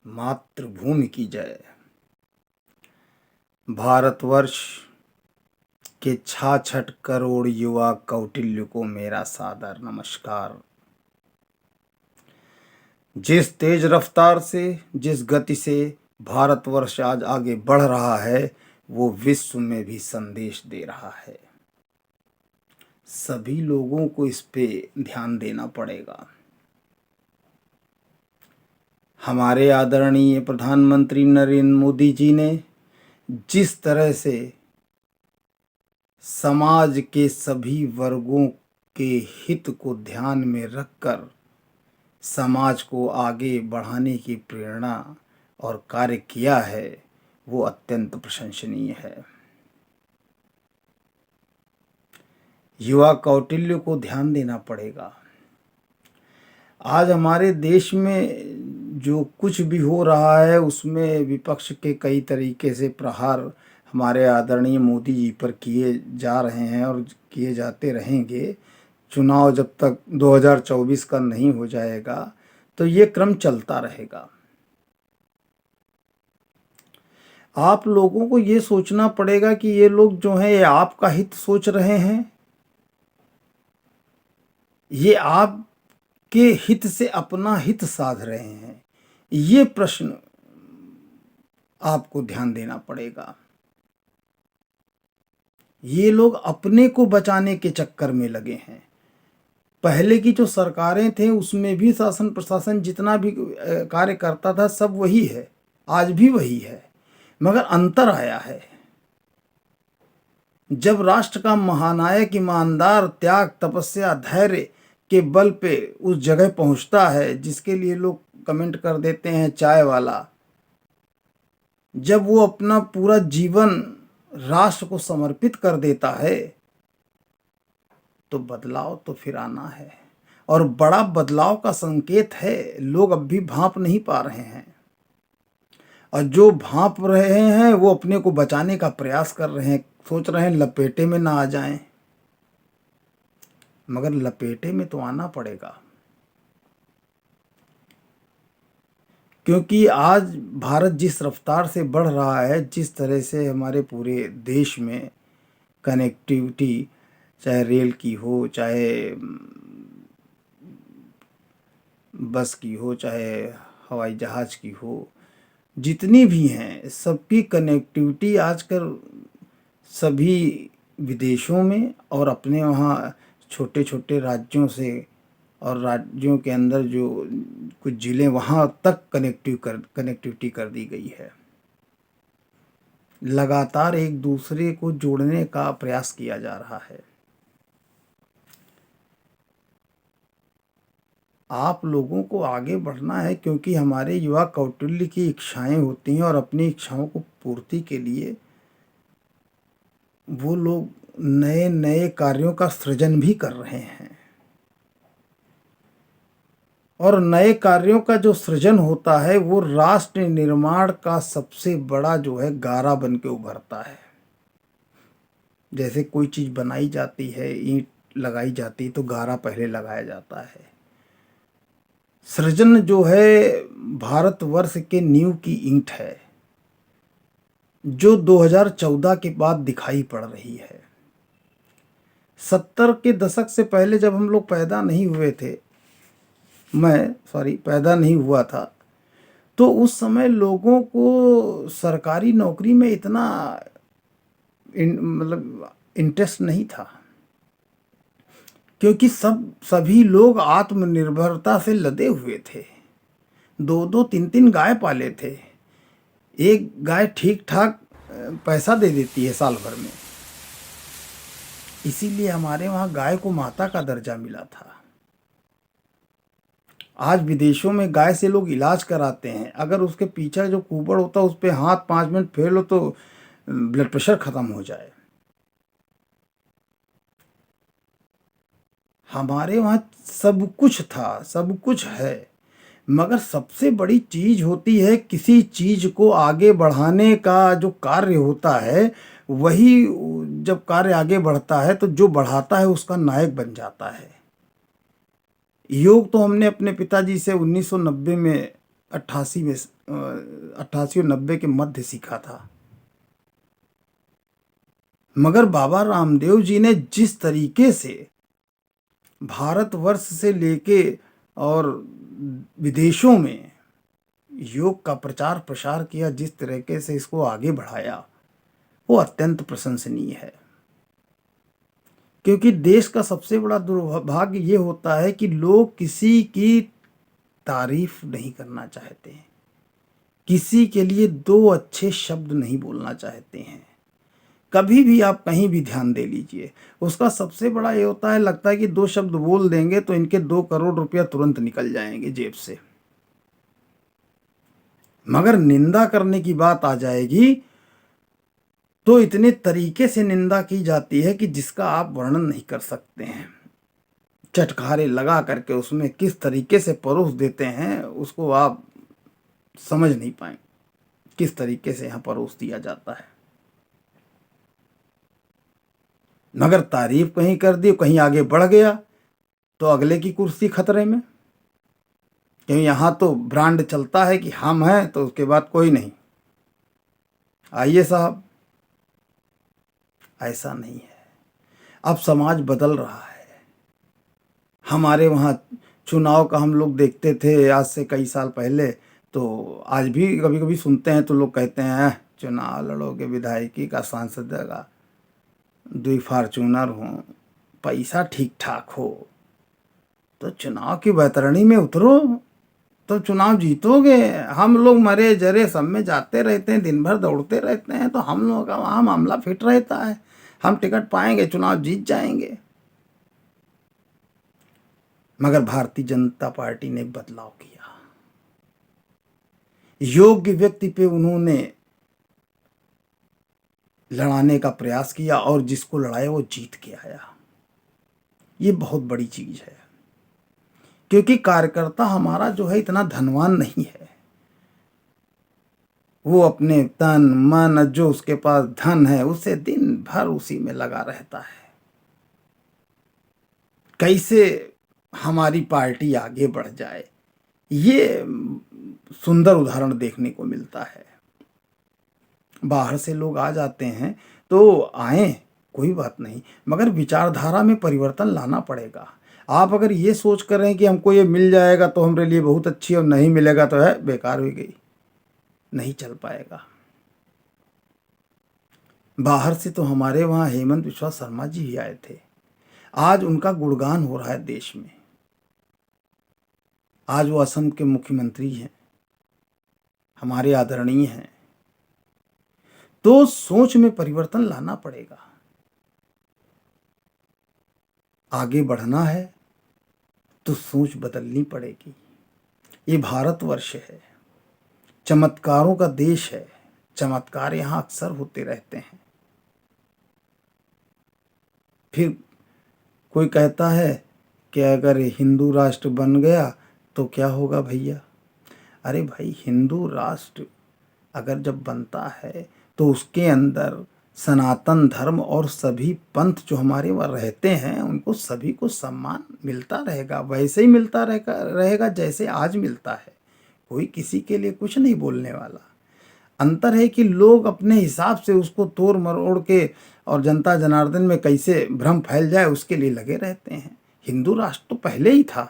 मातृभूमि की जय। भारतवर्ष के 66 करोड़ युवा कौटिल्य को मेरा सादर नमस्कार। जिस तेज रफ्तार से, जिस गति से भारतवर्ष आज आगे बढ़ रहा है, वो विश्व में भी संदेश दे रहा है। सभी लोगों को इस पे ध्यान देना पड़ेगा। हमारे आदरणीय प्रधानमंत्री नरेंद्र मोदी जी ने जिस तरह से समाज के सभी वर्गों के हित को ध्यान में रखकर समाज को आगे बढ़ाने की प्रेरणा और कार्य किया है, वो अत्यंत प्रशंसनीय है। युवा कौटिल्य को ध्यान देना पड़ेगा। आज हमारे देश में जो कुछ भी हो रहा है उसमें विपक्ष के कई तरीके से प्रहार हमारे आदरणीय मोदी जी पर किए जा रहे हैं और किए जाते रहेंगे। चुनाव जब तक 2024 का नहीं हो जाएगा तो ये क्रम चलता रहेगा। आप लोगों को ये सोचना पड़ेगा कि ये लोग जो हैं ये आपका हित सोच रहे हैं, ये आपके हित से अपना हित साध रहे हैं। ये प्रश्न आपको ध्यान देना पड़ेगा। ये लोग अपने को बचाने के चक्कर में लगे हैं। पहले की जो सरकारें थे उसमें भी शासन प्रशासन जितना भी कार्य करता था सब वही है, आज भी वही है, मगर अंतर आया है। जब राष्ट्र का महानायक ईमानदार त्याग तपस्या धैर्य के बल पे उस जगह पहुंचता है जिसके लिए लोग कमेंट कर देते हैं चाय वाला, जब वो अपना पूरा जीवन राष्ट्र को समर्पित कर देता है तो बदलाव तो फिर आना है। और बड़ा बदलाव का संकेत है, लोग अब भी भांप नहीं पा रहे हैं और जो भांप रहे हैं वो अपने को बचाने का प्रयास कर रहे हैं, सोच रहे हैं लपेटे में ना आ जाएं, मगर लपेटे में तो आना पड़ेगा। क्योंकि आज भारत जिस रफ्तार से बढ़ रहा है, जिस तरह से हमारे पूरे देश में कनेक्टिविटी, चाहे रेल की हो, चाहे बस की हो, चाहे हवाई जहाज़ की हो, जितनी भी हैं सबकी कनेक्टिविटी आजकल सभी विदेशों में और अपने वहाँ छोटे छोटे राज्यों से और राज्यों के अंदर जो कुछ ज़िले वहाँ तक कनेक्टिविटी कर दी गई है। लगातार एक दूसरे को जोड़ने का प्रयास किया जा रहा है। आप लोगों को आगे बढ़ना है क्योंकि हमारे युवा कौटिल्य की इच्छाएं होती हैं और अपनी इच्छाओं को पूर्ति के लिए वो लोग नए नए कार्यों का सृजन भी कर रहे हैं। और नए कार्यों का जो सृजन होता है वो राष्ट्र निर्माण का सबसे बड़ा जो है गारा बन के उभरता है। जैसे कोई चीज़ बनाई जाती है, ईंट लगाई जाती है तो गारा पहले लगाया जाता है। सृजन जो है भारतवर्ष के नींव की ईंट है जो 2014 के बाद दिखाई पड़ रही है। 70 के दशक से पहले जब हम लोग पैदा नहीं हुए थे, पैदा नहीं हुआ था, तो उस समय लोगों को सरकारी नौकरी में इतना इंटरेस्ट नहीं था क्योंकि सभी लोग आत्मनिर्भरता से लदे हुए थे। 2-2, 3-3 गाय पाले थे। एक गाय ठीक ठाक पैसा दे देती है साल भर में, इसीलिए हमारे वहाँ गाय को माता का दर्जा मिला था। आज विदेशों में गाय से लोग इलाज कराते हैं, अगर उसके पीछे जो कुबड़ होता है उस पर हाथ 5 मिनट फेर लो तो ब्लड प्रेशर खत्म हो जाए। हमारे वहाँ सब कुछ था, सब कुछ है, मगर सबसे बड़ी चीज होती है किसी चीज को आगे बढ़ाने का जो कार्य होता है, वही जब कार्य आगे बढ़ता है तो जो बढ़ाता है उसका नायक बन जाता है। योग तो हमने अपने पिताजी से 1990 में 88 में 88 और 90 के मध्य सीखा था। मगर बाबा रामदेव जी ने जिस तरीके से भारतवर्ष से लेके और विदेशों में योग का प्रचार प्रसार किया, जिस तरीके से इसको आगे बढ़ाया, वो अत्यंत प्रशंसनीय है। क्योंकि देश का सबसे बड़ा दुर्भाग्य ये होता है कि लोग किसी की तारीफ नहीं करना चाहते हैं, किसी के लिए दो अच्छे शब्द नहीं बोलना चाहते हैं। कभी भी आप कहीं भी ध्यान दे लीजिए, उसका सबसे बड़ा ये होता है, लगता है कि दो शब्द बोल देंगे तो इनके 2 करोड़ रुपया तुरंत निकल जाएंगे जेब से। मगर निंदा करने की बात आ जाएगी तो इतने तरीके से निंदा की जाती है कि जिसका आप वर्णन नहीं कर सकते हैं। चटखारे लगा करके उसमें किस तरीके से परोस देते हैं, उसको आप समझ नहीं पाए किस तरीके से यहाँ परोस दिया जाता है। मगर तारीफ कहीं कर दी, कहीं आगे बढ़ गया तो अगले की कुर्सी खतरे में। क्योंकि यहाँ तो ब्रांड चलता है कि हम हैं तो उसके बाद कोई नहीं। आइए साहब, ऐसा नहीं है। अब समाज बदल रहा है। हमारे वहाँ चुनाव का हम लोग देखते थे आज से कई साल पहले, तो आज भी कभी कभी सुनते हैं तो लोग कहते हैं चुनाव लड़ोगे विधायकी का, सांसद का, 2 फार्चूनर हो, पैसा ठीक ठाक हो तो चुनाव की बैतरणी में उतरो तो चुनाव जीतोगे। हम लोग मरे जरे सब में जाते रहते हैं, दिन भर दौड़ते रहते हैं, तो हम लोगों का वहाँ मामला फिट रहता है, हम टिकट पाएंगे, चुनाव जीत जाएंगे। मगर भारतीय जनता पार्टी ने बदलाव किया। योग्य व्यक्ति पे उन्होंने लड़ाने का प्रयास किया और जिसको लड़ाया वो जीत के आया। ये बहुत बड़ी चीज है। क्योंकि कार्यकर्ता हमारा जो है इतना धनवान नहीं है, वो अपने तन मन जो उसके पास धन है उसे दिन भर उसी में लगा रहता है, कैसे हमारी पार्टी आगे बढ़ जाए। ये सुंदर उदाहरण देखने को मिलता है। बाहर से लोग आ जाते हैं तो आए, कोई बात नहीं, मगर विचारधारा में परिवर्तन लाना पड़ेगा। आप अगर ये सोच कर रहे हैं कि हमको ये मिल जाएगा तो हमारे लिए बहुत अच्छी और नहीं मिलेगा तो है बेकार हो गई, नहीं चल पाएगा। बाहर से तो हमारे वहाँ हेमंत बिस्वा शर्मा जी भी आए थे, आज उनका गुणगान हो रहा है देश में। आज वो असम के मुख्यमंत्री हैं, हमारे आदरणीय हैं। तो सोच में परिवर्तन लाना पड़ेगा। आगे बढ़ना है तो सोच बदलनी पड़ेगी। ये भारतवर्ष है, चमत्कारों का देश है, चमत्कार यहाँ अक्सर होते रहते हैं। फिर कोई कहता है कि अगर हिंदू राष्ट्र बन गया तो क्या होगा भैया। अरे भाई, हिंदू राष्ट्र अगर जब बनता है तो उसके अंदर सनातन धर्म और सभी पंथ जो हमारे वहाँ रहते हैं उनको सभी को सम्मान मिलता रहेगा, वैसे ही मिलता रहेगा जैसे आज मिलता है। कोई किसी के लिए कुछ नहीं बोलने वाला। अंतर है कि लोग अपने हिसाब से उसको तोड़ मरोड़ के और जनता जनार्दन में कैसे भ्रम फैल जाए उसके लिए लगे रहते हैं। हिंदू राष्ट्र तो पहले ही था,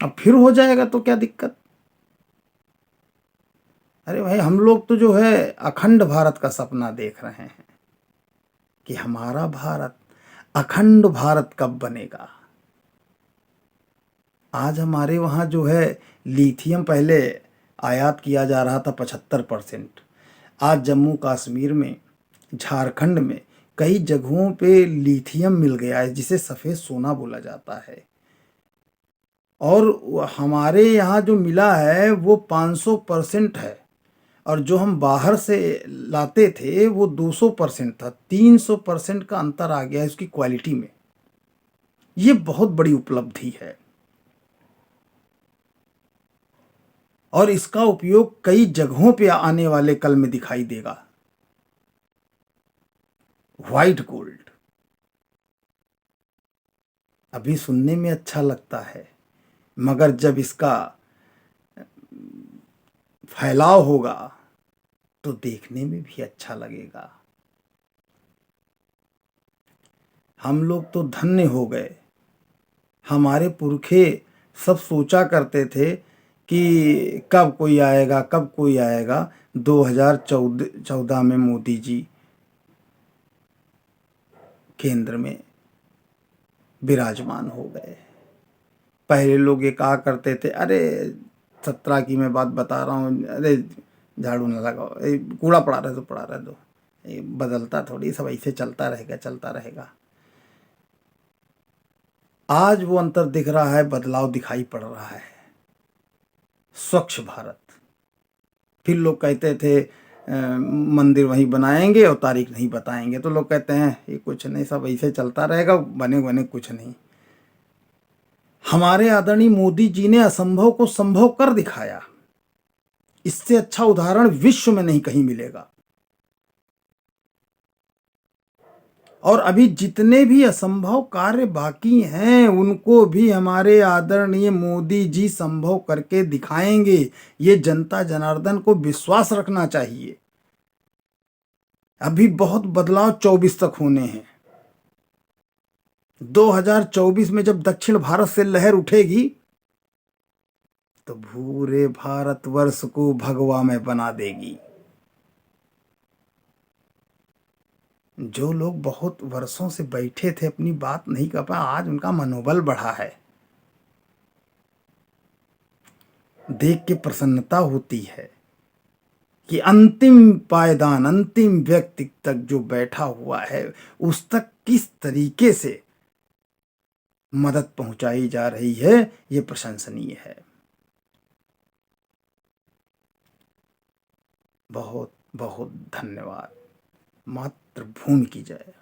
अब फिर हो जाएगा तो क्या दिक्कत। अरे भाई, हम लोग तो जो है अखंड भारत का सपना देख रहे हैं कि हमारा भारत, अखंड भारत कब बनेगा। आज हमारे वहाँ जो है लिथियम पहले आयात किया जा रहा था 75%, आज जम्मू कश्मीर में, झारखंड में कई जगहों पे लिथियम मिल गया है जिसे सफ़ेद सोना बोला जाता है। और हमारे यहाँ जो मिला है वो 500% है, और जो हम बाहर से लाते थे वो 200% था। 300% का अंतर आ गया है उसकी क्वालिटी में। ये बहुत बड़ी उपलब्धि है और इसका उपयोग कई जगहों पे आने वाले कल में दिखाई देगा। व्हाइट गोल्ड अभी सुनने में अच्छा लगता है, मगर जब इसका फैलाव होगा तो देखने में भी अच्छा लगेगा। हम लोग तो धन्य हो गए। हमारे पुरखे सब सोचा करते थे कि कब कोई आएगा, कब कोई आएगा। 2014 में मोदी जी केंद्र में विराजमान हो गए। पहले लोग ये कहा करते थे, अरे 17 की मैं बात बता रहा हूँ, अरे झाड़ू न लगाओ, कूड़ा पड़ा रहे दो, पड़ा रहे दो, ये बदलता थोड़ी, सब ऐसे चलता रहेगा, चलता रहेगा। आज वो अंतर दिख रहा है, बदलाव दिखाई पड़ रहा है। स्वच्छ भारत। फिर लोग कहते थे मंदिर वहीं बनाएंगे और तारीख नहीं बताएंगे, तो लोग कहते हैं ये कुछ नहीं, सब ऐसे चलता रहेगा, बने बने कुछ नहीं। हमारे आदरणीय मोदी जी ने असंभव को संभव कर दिखाया। इससे अच्छा उदाहरण विश्व में नहीं कहीं मिलेगा। और अभी जितने भी असंभव कार्य बाकी हैं उनको भी हमारे आदरणीय मोदी जी संभव करके दिखाएंगे। ये जनता जनार्दन को विश्वास रखना चाहिए। अभी बहुत बदलाव 24 तक होने हैं। 2024 में जब दक्षिण भारत से लहर उठेगी तो पूरे भारतवर्ष को भगवा में बना देगी। जो लोग बहुत वर्षों से बैठे थे, अपनी बात नहीं कर पाए, आज उनका मनोबल बढ़ा है। देख के प्रसन्नता होती है कि अंतिम पायदान, अंतिम व्यक्ति तक जो बैठा हुआ है उस तक किस तरीके से मदद पहुंचाई जा रही है, ये प्रशंसनीय है। बहुत बहुत धन्यवाद। मातृभूमि की जय।